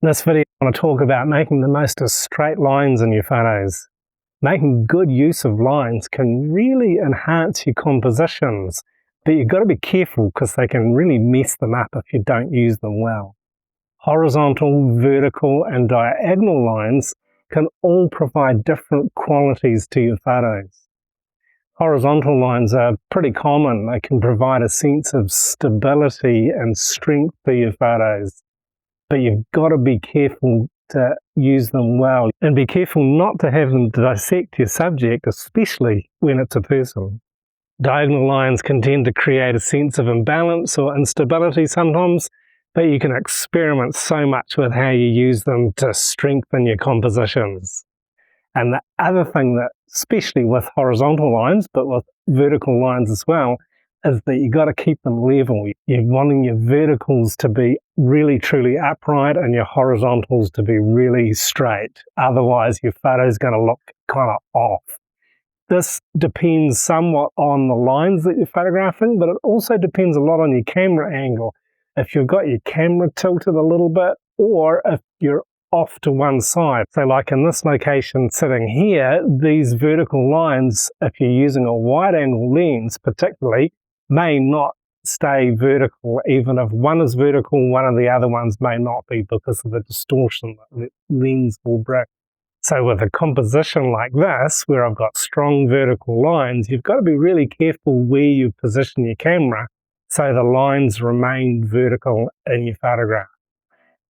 In this video, I want to talk about making the most of straight lines in your photos. Making good use of lines can really enhance your compositions, but you've got to be careful because they can really mess them up if you don't use them well. Horizontal, vertical, and diagonal lines can all provide different qualities to your photos. Horizontal lines are pretty common. They can provide a sense of stability and strength to your photos. But you've got to be careful to use them well, and be careful not to have them dissect your subject, especially when it's a person. Diagonal lines can tend to create a sense of imbalance or instability sometimes, but you can experiment so much with how you use them to strengthen your compositions. And the other thing that, especially with horizontal lines, but with vertical lines as well, is that you've got to keep them level. You're wanting your verticals to be really truly upright and your horizontals to be really straight. Otherwise, your photo is going to look kind of off. This depends somewhat on the lines that you're photographing, but it also depends a lot on your camera angle. If you've got your camera tilted a little bit, or if you're off to one side. So like in this location sitting here, these vertical lines, if you're using a wide angle lens particularly, may not stay vertical. Even if one is vertical, one of the other ones may not be because of the distortion that the lens will bring. So with a composition like this, where I've got strong vertical lines, you've got to be really careful where you position your camera so the lines remain vertical in your photograph.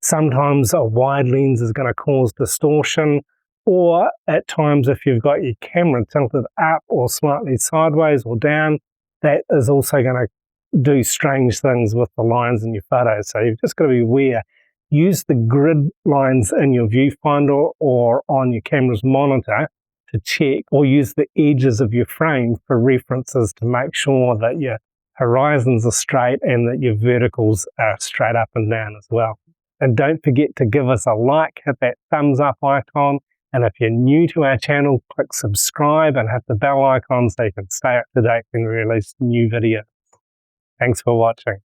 Sometimes a wide lens is going to cause distortion, or at times if you've got your camera tilted up or slightly sideways or down, that is also going to do strange things with the lines in your photos. So you've just got to be aware. Use the grid lines in your viewfinder or on your camera's monitor to check, or use the edges of your frame for references to make sure that your horizons are straight and that your verticals are straight up and down as well. And don't forget to give us a like, hit that thumbs up icon. And if you're new to our channel, click subscribe and hit the bell icon so you can stay up to date when we release new videos. Thanks for watching.